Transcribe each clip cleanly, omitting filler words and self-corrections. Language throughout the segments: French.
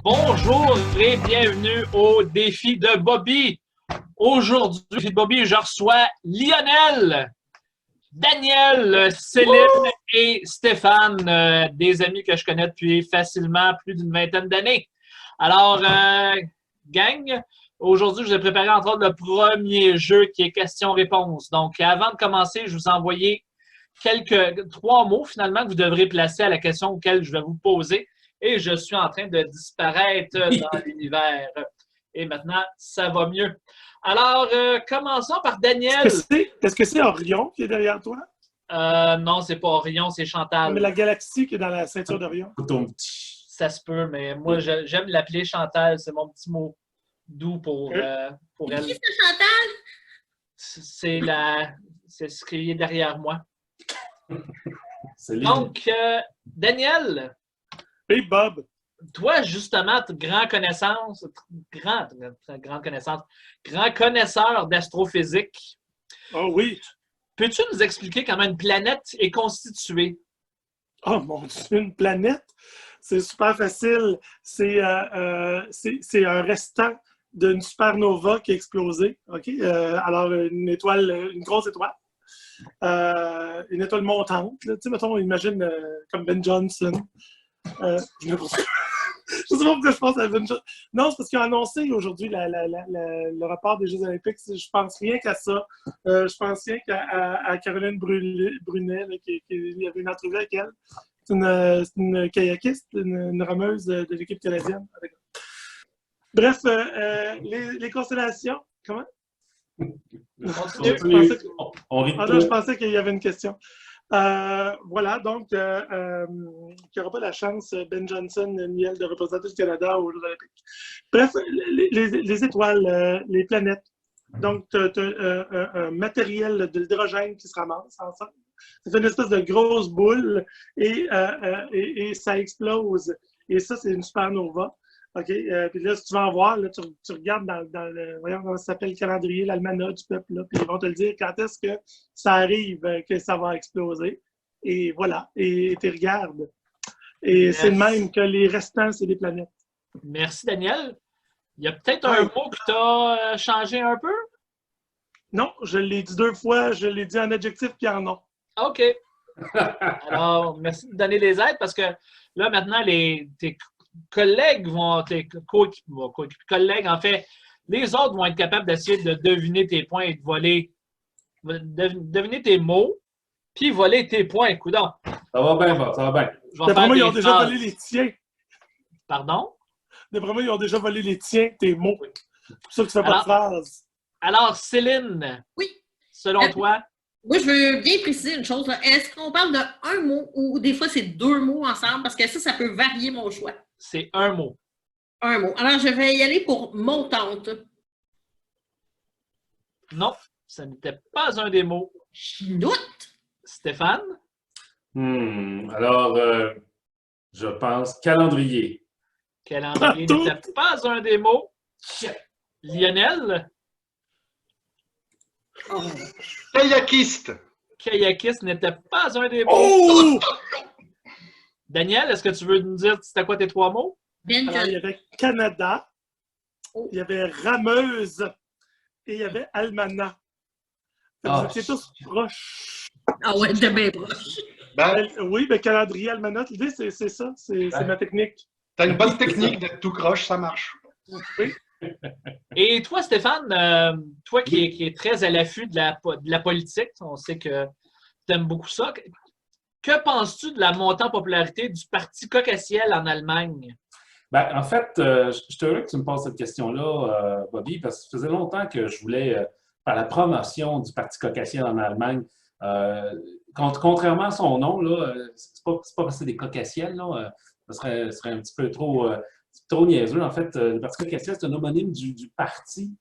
Bonjour et bienvenue au défi de Bobby. Aujourd'hui, au défi de Bobby, je reçois Lionel, Daniel, Céline et Stéphane, des amis que je connais depuis facilement plus d'une vingtaine d'années. Alors, gang, aujourd'hui, je vous ai préparé entre autres le premier jeu qui est question-réponse. Donc, avant de commencer, je vous ai envoyé trois mots finalement que vous devrez placer à la question auquel je vais vous poser. Et je suis en train de disparaître dans l'univers. Et maintenant, ça va mieux. Alors, commençons par Daniel. Est-ce que c'est Orion qui est derrière toi? Non, c'est pas Orion, c'est Chantal. Mais la galaxie qui est dans la ceinture d'Orion. Ça se peut, mais moi, j'aime l'appeler Chantal. C'est mon petit mot doux pour elle. Qui c'est Chantal? C'est ce qui est derrière moi. Salut. Donc, Daniel. Hey Bob. Toi, justement, grand connaisseur d'astrophysique. Oh oui. Peux-tu nous expliquer comment une planète est constituée? Oh mon Dieu, une planète? C'est super facile. C'est un restant d'une supernova qui a explosé. OK? Alors, une grosse étoile. Une étoile montante. Tu sais, mettons, imagine comme Ben Johnson. Je ne sais pas pourquoi je pense à Ben Johnson. Non, c'est parce qu'ils ont annoncé aujourd'hui le rapport des Jeux Olympiques. Je pense rien qu'à ça. Je pense rien qu'à Caroline Brunet, il y avait une entrevue avec elle. C'est une kayakiste, une rameuse de l'équipe canadienne. Bref, les constellations. Comment? Je pensais qu'il y avait une question. Voilà, donc, qui n'aura pas la chance, Ben Johnson, Niel, de représenter le Canada aux Jeux Olympiques. Bref, les étoiles, les planètes. Donc, tu as un matériel de l'hydrogène qui se ramasse ensemble. C'est une espèce de grosse boule et ça explose. Et ça, c'est une supernova. OK? Puis là, si tu vas en voir, là, tu regardes dans le, voyons comment ça s'appelle, le calendrier, l'almanach du peuple, là, puis ils vont te le dire quand est-ce que ça arrive, que ça va exploser. Et voilà. Et tu regardes. Et c'est le même que les restants, c'est des planètes. Merci, Daniel. Il y a peut-être un mot que tu as changé un peu? Non, je l'ai dit 2 fois. Je l'ai dit en adjectif puis en nom. OK. Alors, merci de donner les aides parce que là, maintenant, tes collègues tes collègues, en fait, les autres vont être capables d'essayer de deviner tes points et deviner tes mots, puis voler tes points. Coudonc. Ça va bien, Bob, ça va bien. D'après moi, ils ont déjà volé les tiens. Pardon? D'après moi, ils ont déjà volé les tiens, tes mots. C'est pour ça que tu fais pas de phrase. Alors, Céline, oui. Selon toi? Moi, je veux bien préciser une chose. Est-ce qu'on parle d'un mot ou des fois c'est 2 mots ensemble? Parce que ça peut varier mon choix. C'est un mot. Un mot. Alors, je vais y aller pour montante. Non, ça n'était pas un des mots. Je doute. Stéphane? Alors, je pense calendrier. Calendrier n'était pas un des mots. Lionel? Kayakiste. Kayakiste n'était pas un des mots. Oh! Daniel, est-ce que tu veux nous dire c'était quoi tes 3 mots? Alors, il y avait Canada, il y avait rameuse et il y avait almanach. Vous étiez tous proches. Ah ouais, de bien proche. Oui, calendrier, almanach, l'idée, c'est ça. C'est ma technique. T'as une bonne technique d'être tout croche, ça marche. Oui. Et toi, Stéphane, toi qui es très à l'affût de la politique, on sait que tu aimes beaucoup ça. Que penses-tu de la montée en popularité du parti Coq-à-Ciel en Allemagne? En fait, je suis heureux que tu me poses cette question-là, Bobby, parce que ça faisait longtemps que je voulais faire la promotion du parti Coq-à-Ciel en Allemagne. Contrairement à son nom, c'est pas parce que c'est des Coq-à-Ciel, ça serait un petit peu trop niaiseux. En fait, le parti Coq-à-Ciel, c'est un homonyme du parti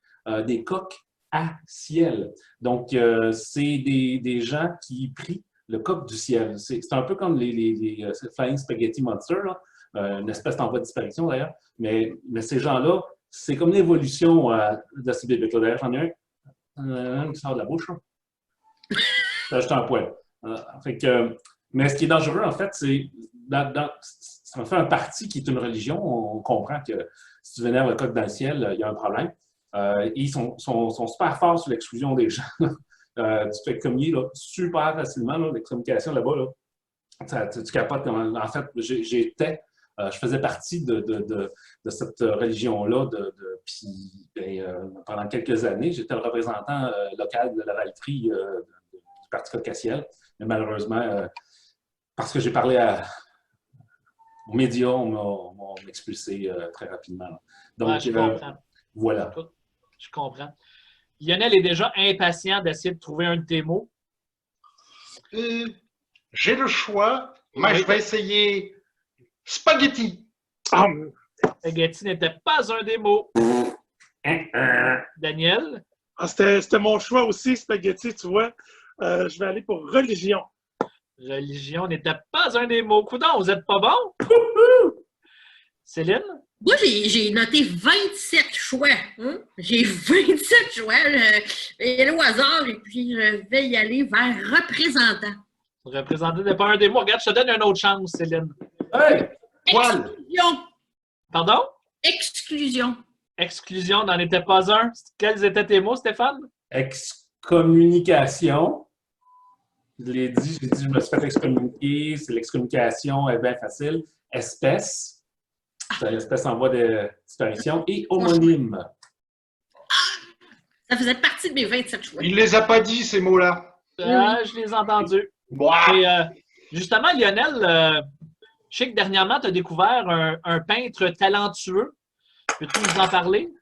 des coqs à ciel. Donc, c'est des gens qui prient le coq du ciel. C'est un peu comme les Flying Spaghetti Monster, une espèce en voie de disparition d'ailleurs. Mais ces gens-là, c'est comme l'évolution de ces bébés-là. D'ailleurs, j'en ai un qui sort de la bouche. J'ai ajouté un poil. Fait que Mais ce qui est dangereux, en fait, c'est ça en fait un parti qui est une religion. On comprend que si tu vénères le coq dans le ciel, il y a un problème. Ils sont super forts sur l'exclusion des gens. Tu te fais communier là, super facilement, là, l'excommunication là-bas. Là. Tu capotes. En fait, je faisais partie de cette religion-là puis pendant quelques années. J'étais le représentant local de la Valtrie du Parti coq-à-ciel. Mais malheureusement, parce que j'ai parlé aux médias, on m'a expulsé très rapidement. Là. Donc, je comprends. Voilà. Je comprends. Lionel est déjà impatient d'essayer de trouver un de tes mots. J'ai le choix. Moi, je vais essayer spaghetti. Spaghetti n'était pas un des mots. Daniel? C'était mon choix aussi, spaghetti, tu vois. Je vais aller pour religion. Religion n'était pas un des mots. Coudon, vous n'êtes pas bon? Céline? Moi, j'ai noté 27 choix. Hein? J'ai 27 choix. Et au hasard, et puis je vais y aller vers représentant. Représentant n'est pas un des mots. Regarde, je te donne une autre chance, Céline. Hey! Poil. Exclusion. Pardon? Exclusion. Exclusion n'en était pas un. Quels étaient tes mots, Stéphane? Excommunication. Je l'ai dit, je me suis fait excommuniquer. C'est l'excommunication, elle est bien facile. Espèce. C'est une espèce en voie de disparition. Et homonyme. Ça faisait partie de mes 27 choix. Il les a pas dit, ces mots-là. Je les ai entendus. Et, justement, Lionel, je sais que dernièrement, tu as découvert un peintre talentueux. Peux-tu nous en parler?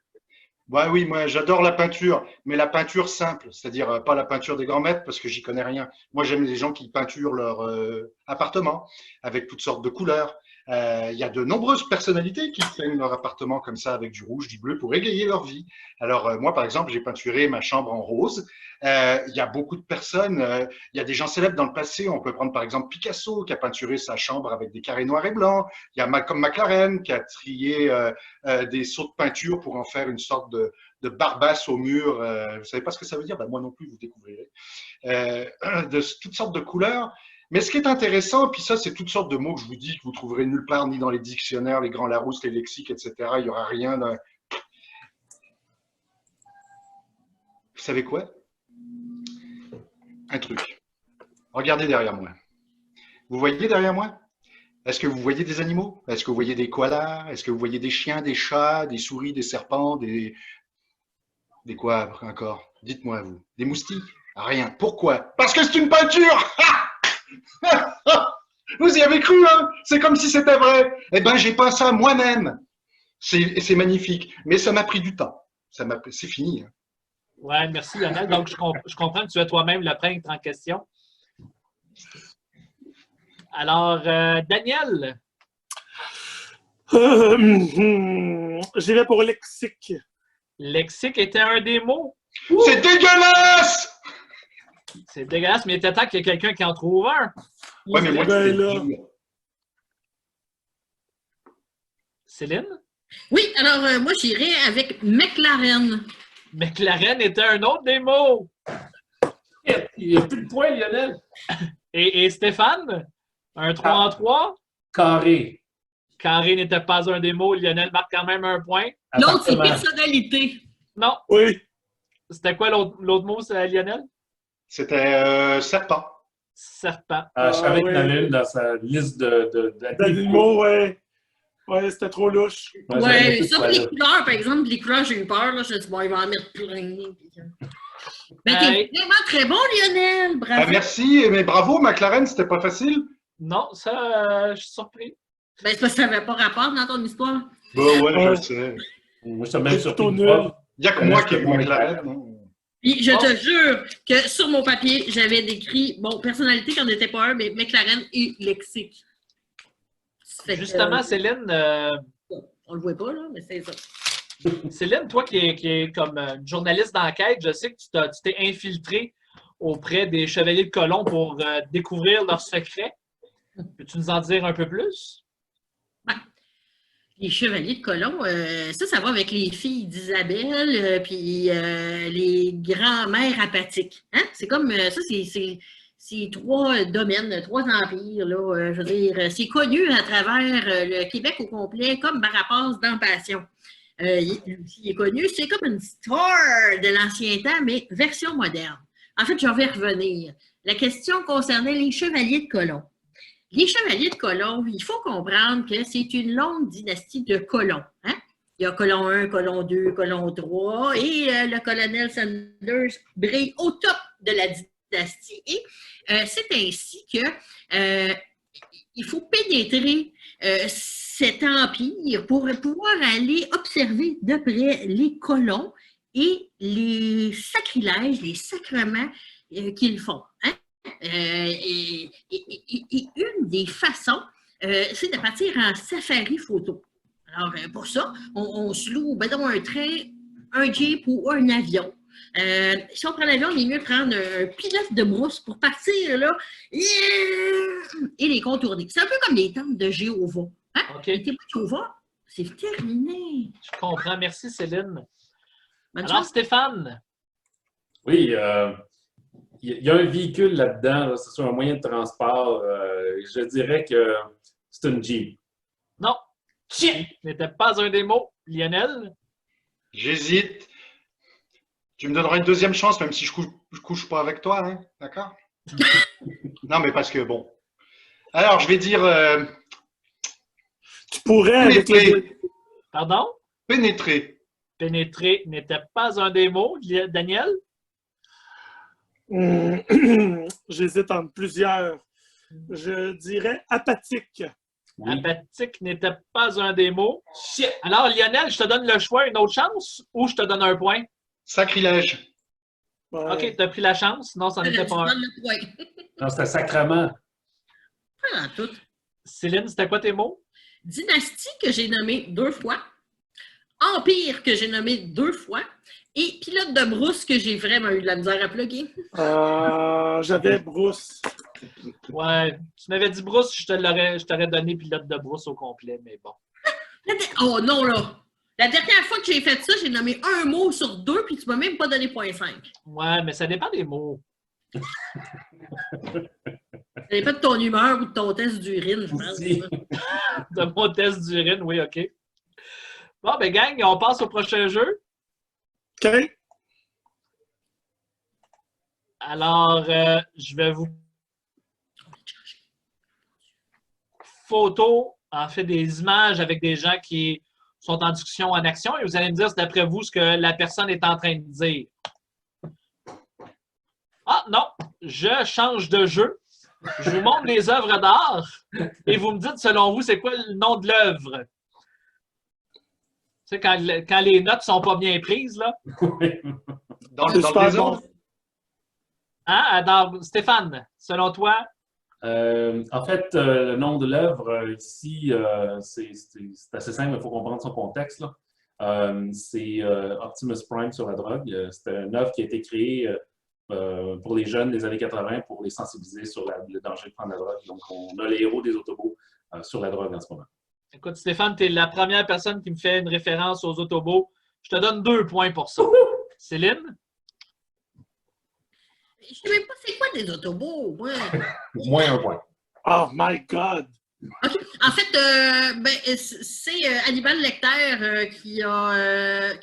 Oui, moi j'adore la peinture, mais la peinture simple, c'est-à-dire pas la peinture des grands maîtres parce que j'y connais rien. Moi j'aime les gens qui peinturent leur appartement avec toutes sortes de couleurs. Il y a de nombreuses personnalités qui peignent leur appartement comme ça avec du rouge, du bleu pour égayer leur vie. Alors moi par exemple j'ai peinturé ma chambre en rose. Il y a beaucoup de personnes, il y a des gens célèbres dans le passé. On peut prendre par exemple Picasso qui a peinturé sa chambre avec des carrés noirs et blancs. Il y a Malcolm McLaren qui a trié des seaux de peinture pour en faire une sorte de barbasse au mur. Vous savez pas ce que ça veut dire? Ben, moi non plus, vous découvrirez. De toutes sortes de couleurs. Mais ce qui est intéressant, puis ça, c'est toutes sortes de mots que je vous dis que vous trouverez nulle part, ni dans les dictionnaires, les grands Larousse, les lexiques, etc. Il n'y aura rien d'un... Vous savez quoi? Un truc. Regardez derrière moi. Vous voyez derrière moi? Est-ce que vous voyez des animaux? Est-ce que vous voyez des koalas? Est-ce que vous voyez des chiens, des chats, des souris, des serpents, des quoi encore? Dites-moi, vous. Des moustiques? Rien. Pourquoi? Parce que c'est une peinture! Vous y avez cru, hein? C'est comme si c'était vrai. Eh ben, j'ai peint ça moi-même. C'est magnifique. Mais ça m'a pris du temps. C'est fini. Hein. Ouais, merci Lionel. Donc, je comprends que tu es toi-même le peintre en question. Alors, Daniel? J'irai pour lexique. Lexique était un des mots. C'est dégueulasse! C'est dégueulasse, mais il était temps qu'il y ait quelqu'un qui en trouve un. Ouais, mais moi, Ben c'est là. dur. Céline? Oui, alors moi, j'irai avec McLaren. McLaren était un autre des mots. Il n'y a plus de points, Lionel. Et Stéphane? Un 3 en 3? Carré. Carré n'était pas un des mots. Lionel marque quand même un point. L'autre, c'est Appartement. personnalité. Non. Oui. C'était quoi l'autre mot, c'est Lionel? C'était serpent. Serpent. Je savais qu'il y en oui. avait une dans sa liste D'animaux, ouais. Ouais, c'était trop louche. Ouais, ça pour les couleurs, par exemple, les couleurs, j'ai eu peur. Là, je me suis dit, bon, il va en mettre plein. Ben, t'es vraiment très bon, Lionel. Bravo. Merci, mais bravo, McLaren, c'était pas facile. Non, ça, je suis surpris. Ben, c'est parce que ça n'avait pas rapport dans ton histoire. Bah ouais, je Ouais. le sais. Moi, je suis même C'est surpris. plutôt de nul. toi. Il n'y a que moi qui ai vu McLaren. Non? Puis, je te jure que sur mon papier, j'avais décrit, bon, personnalité qui n'en était pas un, mais McLaren et lexique. Fait que, Justement, Céline, on le voit pas, là, mais c'est ça. Céline, toi qui es comme une journaliste d'enquête, je sais que tu t'es infiltrée auprès des Chevaliers de Colomb pour découvrir leurs secrets. Peux-tu nous en dire un peu plus? Les Chevaliers de Colomb, ça va avec les filles d'Isabelle, puis les grands-mères apathiques. Hein? C'est comme ça, ces trois domaines, trois empires, là, je veux dire, c'est connu à travers le Québec au complet comme Marapace dans Passion. Il est connu, c'est comme une star de l'ancien temps, mais version moderne. En fait, je vais revenir. La question concernait les chevaliers de colons. Les chevaliers de colons, il faut comprendre que c'est une longue dynastie de colons. Hein? Il y a colon 1, colon 2, colon 3, et le colonel Sanders brille au top de la dynastie. Et c'est ainsi que il faut pénétrer cet empire pour pouvoir aller observer de près les colons et les sacrilèges, les sacrements qu'ils font. Hein? Et une des façons, c'est de partir en safari photo. Alors, pour ça, on se loue un train, un jeep ou un avion. Si on prend l'avion, il est mieux de prendre un pilote de brousse pour partir là, et les contourner. C'est un peu comme les tentes de Jéhovah. Hein? Okay. Les témoins de Jéhovah, c'est terminé. Je comprends. Merci, Céline. Bonne Alors, chance. Stéphane? Oui, il y a un véhicule là-dedans, là, c'est sur un moyen de transport. Je dirais que c'est une Jeep. Non. Chien n'était pas un des mots. Lionel? J'hésite. Tu me donneras une deuxième chance, même si je couche pas avec toi, hein? D'accord? Non, mais parce que bon. Alors, je vais dire Tu pourrais avec pénétrer. Pardon? Pénétrer. Pénétrer n'était pas un des mots. Daniel? J'hésite entre plusieurs. Je dirais apathique. Oui. Apathique n'était pas un des mots. Shit. Alors, Lionel, je te donne le choix, une autre chance, ou je te donne un point? Sacrilège. Ouais. OK, tu as pris la chance. Non, ça n'était Tu pas un. donnes le point. Non, c'était sacrement. Pas dans tout. Céline, c'était quoi tes mots? Dynastie que j'ai nommée 2 fois, empire que j'ai nommé 2 fois, et pilote de brousse que j'ai vraiment eu de la misère à plugger. J'avais Bruce. Ouais, tu m'avais dit brousse, je t'aurais donné pilote de brousse au complet, mais bon. Oh non, là! La dernière fois que j'ai fait ça, j'ai nommé un mot sur 2, puis tu m'as même pas donné 0.5. Ouais, mais ça dépend des mots. Ça dépend de ton humeur ou de ton test d'urine, je pense. Aussi. De mon test d'urine, oui, OK. Bon, ben gang, on passe au prochain jeu. OK. Alors, je vais vous photos, en fait, des images avec des gens qui sont en discussion, en action, et vous allez me dire, d'après vous, ce que la personne est en train de dire. Ah, non, je change de jeu. Je vous montre les œuvres d'art et vous me dites, selon vous, c'est quoi le nom de l'œuvre? Tu sais, quand les notes ne sont pas bien prises, là. Dans C'est le super désordre. bon. Hein? Alors, Stéphane, selon toi? En fait, le nom de l'œuvre ici, c'est assez simple, il faut comprendre son contexte, là. C'est Optimus Prime sur la drogue. C'est une œuvre qui a été créée pour les jeunes des années 80 pour les sensibiliser sur le danger de prendre la drogue. Donc, on a les héros des autobots sur la drogue en ce moment. Écoute, Stéphane, tu es la première personne qui me fait une référence aux autobots. Je te donne 2 points pour ça. Céline? Je sais même pas c'est quoi des autobots, moi. Moins un point. Oh my God! OK. En fait, c'est Hannibal Lecter qui a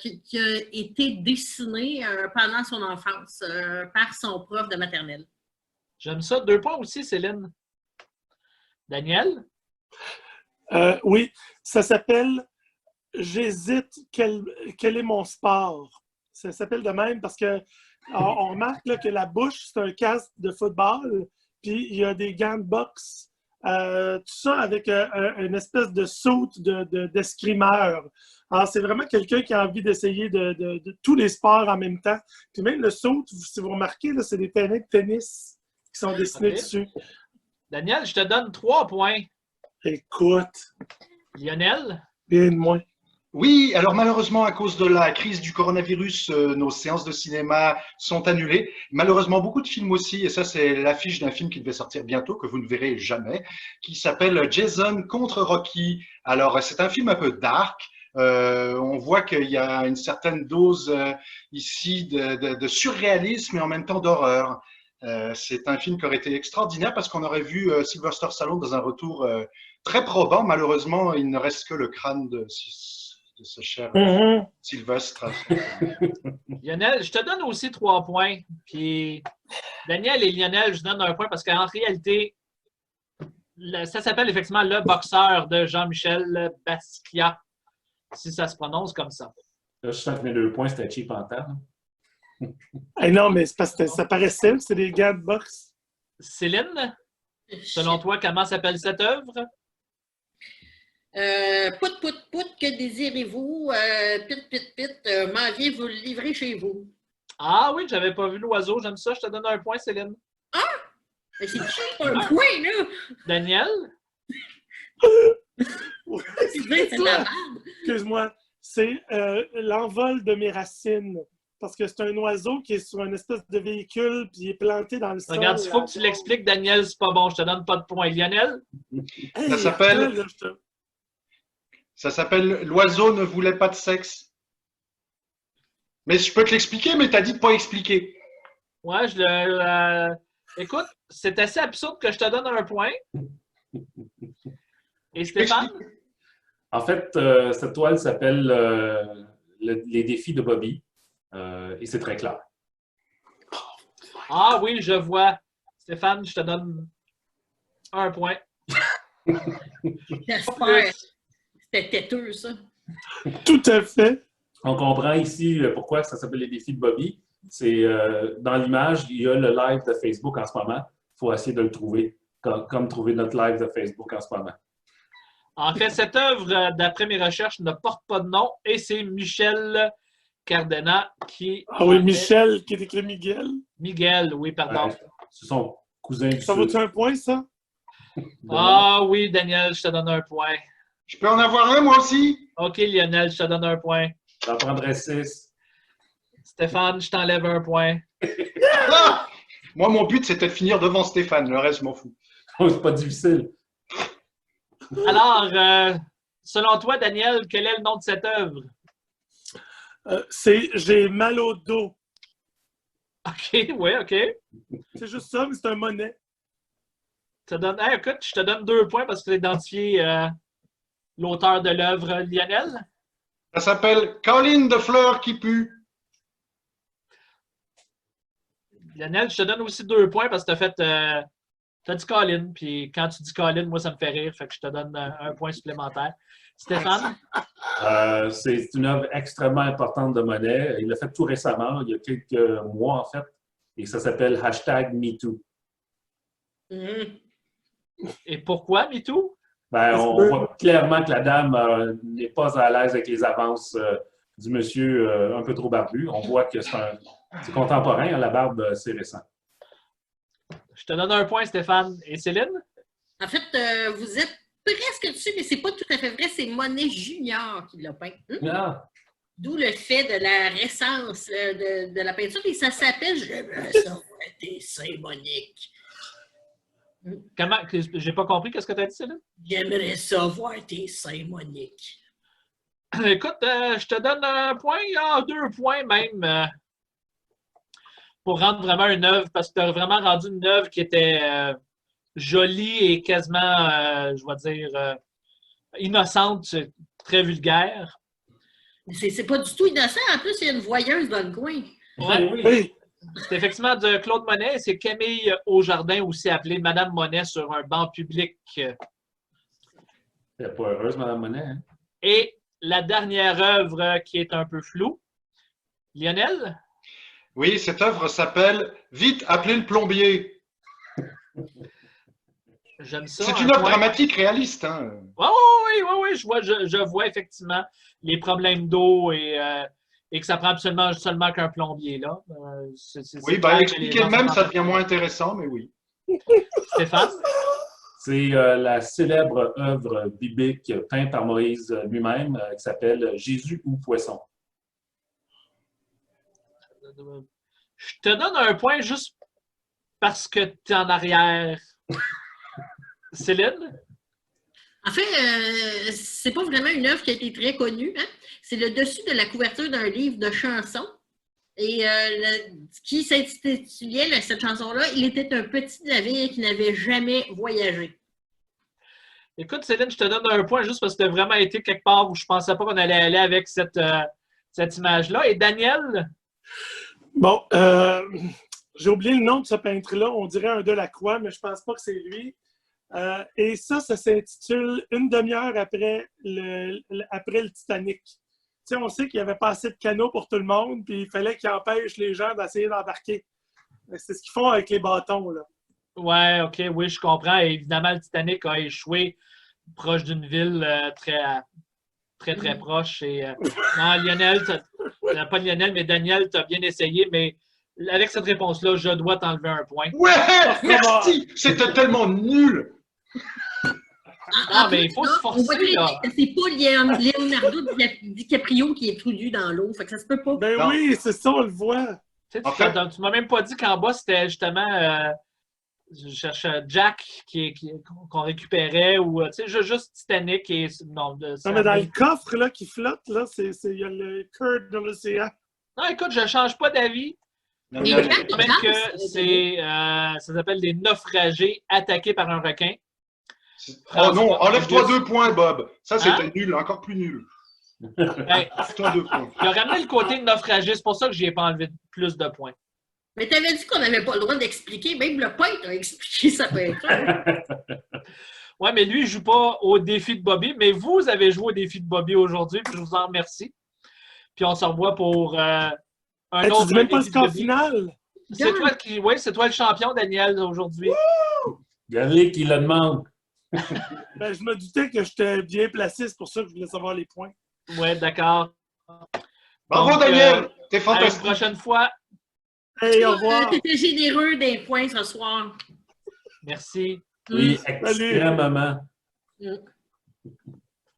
été dessiné pendant son enfance par son prof de maternelle. J'aime ça. 2 points aussi, Céline. Daniel? Oui, ça s'appelle J'hésite, quel est mon sport? Ça s'appelle de même parce que on remarque là, que la bouche, c'est un casque de football, puis il y a des gants de boxe. Tout ça avec une espèce de saute d'escrimeur. Alors, c'est vraiment quelqu'un qui a envie d'essayer de tous les sports en même temps. Puis même le saut, si vous remarquez, là, c'est des terrains de tennis qui sont dessinés Ok. dessus. Daniel, je te donne 3 points. Écoute, Lionel? bien de moins. Oui, alors malheureusement, à cause de la crise du coronavirus, nos séances de cinéma sont annulées. Malheureusement, beaucoup de films aussi, et ça c'est l'affiche d'un film qui devait sortir bientôt, que vous ne verrez jamais, qui s'appelle Jason contre Rocky. Alors, c'est un film un peu dark. On voit qu'il y a une certaine dose ici de surréalisme et en même temps d'horreur. C'est un film qui aurait été extraordinaire parce qu'on aurait vu Sylvester Stallone dans un retour très probant. Malheureusement, il ne reste que le crâne de ce cher Sylvestre. Lionel, je te donne aussi 3 points. Puis Daniel et Lionel, je donne un point parce qu'en réalité, ça s'appelle effectivement Le Boxeur de Jean-Michel Basquiat, si ça se prononce comme ça. Là, je sens que mes 2 points, c'était cheap en temps. Hey, non, mais c'est parce que ça paraissait, c'est des gars de boxe. Céline, selon toi, comment s'appelle cette œuvre? Pout, pout, pout, que désirez-vous? Pit, pit, pit, m'en viens vous le livrer chez vous. Ah oui, j'avais pas vu l'oiseau, j'aime ça, je te donne un point, Céline. Mais c'est cheap un point, là! Daniel? C'est de la merde! Excuse-moi, c'est l'envol de mes racines. Parce que c'est un oiseau qui est sur une espèce de véhicule puis il est planté dans le sol. Regarde, il faut que tu l'expliques, Daniel, c'est pas bon, je te donne pas de point. Lionel? Hey, Ça s'appelle L'oiseau ne voulait pas de sexe. Mais je peux te l'expliquer, mais t'as dit de pas expliquer. Ouais, écoute, c'est assez absurde que je te donne un point. Et Stéphane? En fait, cette toile s'appelle Les défis de Bobby. Et c'est très clair. Ah oui, je vois. Stéphane, je te donne un point. J'espère. C'était têteux, ça. Tout à fait. On comprend ici pourquoi ça s'appelle Les défis de Bobby. C'est dans l'image, il y a le live de Facebook en ce moment. Il faut essayer de le trouver, comme trouver notre live de Facebook en ce moment. En fait, cette œuvre, d'après mes recherches, ne porte pas de nom et c'est Michel Cardena qui... Ah oui, Michel qui est écrit Miguel. Miguel, oui, pardon. C'est son cousin du Ça Sud. vaut-tu un point, ça? Ah oui, Daniel, je te donne un point. Je peux en avoir un, moi aussi? OK, Lionel, je te donne un point. J'en prendrais 6. Stéphane, je t'enlève un point. Ah! Moi, mon but, c'était de finir devant Stéphane. Le reste, je m'en fous. C'est pas difficile. Alors, selon toi, Daniel, quel est le nom de cette œuvre? C'est J'ai mal au dos. OK, oui, OK. C'est juste ça, mais c'est un monnaie. Hey, écoute, je te donne 2 points parce que tu as identifié l'auteur de l'œuvre, Lionel. Ça s'appelle Colline de fleurs qui pue. Lionel, je te donne aussi 2 points parce que t'as dit Colin, puis quand tu dis Colin, moi, ça me fait rire, fait que je te donne un point supplémentaire. Stéphane? C'est une œuvre extrêmement importante de Monet. Il l'a fait tout récemment, il y a quelques mois, en fait, et ça s'appelle #MeToo. Et pourquoi MeToo? Ben, on voit clairement que la dame n'est pas à l'aise avec les avances du monsieur un peu trop barbu. On voit que c'est contemporain, hein, la barbe, c'est récent. Je te donne un point, Stéphane. Et Céline? En fait, vous êtes presque dessus, mais c'est pas tout à fait vrai. C'est Monet Junior qui l'a peint. Ah. D'où le fait de la récence de la peinture. Et ça s'appelle « J'aimerais savoir tes seins, Monique ». Comment? J'ai pas compris. Qu'est-ce que tu as dit, Céline? J'aimerais savoir tes seins, Monique. Écoute, je te donne un point, 2 points même, pour rendre vraiment une œuvre, parce que tu as vraiment rendu une œuvre qui était jolie et quasiment, je vais dire, innocente, très vulgaire. C'est pas du tout innocent. En plus, il y a une voyeuse dans le coin. Ouais. Oui. C'est effectivement de Claude Monet. C'est Camille Aujardin, aussi appelée Madame Monet, sur un banc public. Elle n'est pas heureuse, Mme Monet. Hein? Et la dernière œuvre qui est un peu floue. Lionel? Oui, cette œuvre s'appelle « Vite, appelez le plombier ». J'aime ça. C'est une œuvre dramatique réaliste. Hein. Oui, je vois effectivement les problèmes d'eau et que ça prend absolument seulement qu'un plombier, là. Oui, ben, expliquer le même, ça devient moins intéressant, mais oui. Stéphane? C'est la célèbre œuvre biblique peinte par Moïse lui-même qui s'appelle « Jésus ou poisson ». Je te donne un point juste parce que tu es en arrière. Céline? En fait, c'est pas vraiment une œuvre qui a été très connue. Hein? C'est le dessus de la couverture d'un livre de chansons Et qui s'intitulait cette chanson-là, il était un petit navire qui n'avait jamais voyagé. Écoute, Céline, je te donne un point juste parce que tu as vraiment été quelque part où je ne pensais pas qu'on allait aller avec cette image-là. Et Daniel? Bon, j'ai oublié le nom de ce peintre-là. On dirait un Delacroix, mais je pense pas que c'est lui. Et ça s'intitule « Une demi-heure après le Titanic ». Tu sais, on sait qu'il n'y avait pas assez de canaux pour tout le monde, puis il fallait qu'ils empêchent les gens d'essayer d'embarquer. C'est ce qu'ils font avec les bâtons, là. Ouais, OK, oui, je comprends. Et évidemment, le Titanic a échoué proche d'une ville très proche. Et, non, Lionel, pas Lionel, mais Daniel, tu as bien essayé, mais avec cette réponse-là, je dois t'enlever un point. Ouais, merci! C'était tellement nul! Non, mais il faut se forcer, là. C'est pas Leonardo DiCaprio qui est tout nu dans l'eau, fait que ça se peut pas. Ben Non. oui, c'est ça, on le voit. Tu En fait- m'as même pas dit qu'en bas, c'était justement je cherche Jack qu'on récupérait ou tu sais, juste Titanic et non, Non, mais dans le coffre là, qui flotte, là, il y a le cœur de l'océan. Non, écoute, je change pas d'avis. Non, Et non, Jack, Je même que ça s'appelle des naufragés attaqués par un requin. Oh non, enlève-toi 2 points, Bob. Ça, c'était Hein? nul, encore plus nul. Hey, Enlève-toi 2 points. il a ramené le côté de naufragé, c'est pour ça que je n'y ai pas enlevé plus de points. Mais t'avais dit qu'on n'avait pas le droit d'expliquer, même le peintre a expliqué sa peinture. Ouais, mais lui, il ne joue pas au défi de Bobby, mais vous avez joué au défi de Bobby aujourd'hui, puis je vous en remercie. Puis on se revoit pour un Hey, autre tu dis même pas le défi de score Bobby. final. C'est toi le champion, Daniel, aujourd'hui. Yannick, il le demande. Ben, je me doutais que j'étais bien placé, c'est pour ça que je voulais savoir les points. Ouais, d'accord. Bravo, Donc, Daniel! T'es À une fantastique. prochaine fois. Hey, au revoir. T'étais généreux des points ce soir. Merci. Oui, Salut. extrêmement. Mm.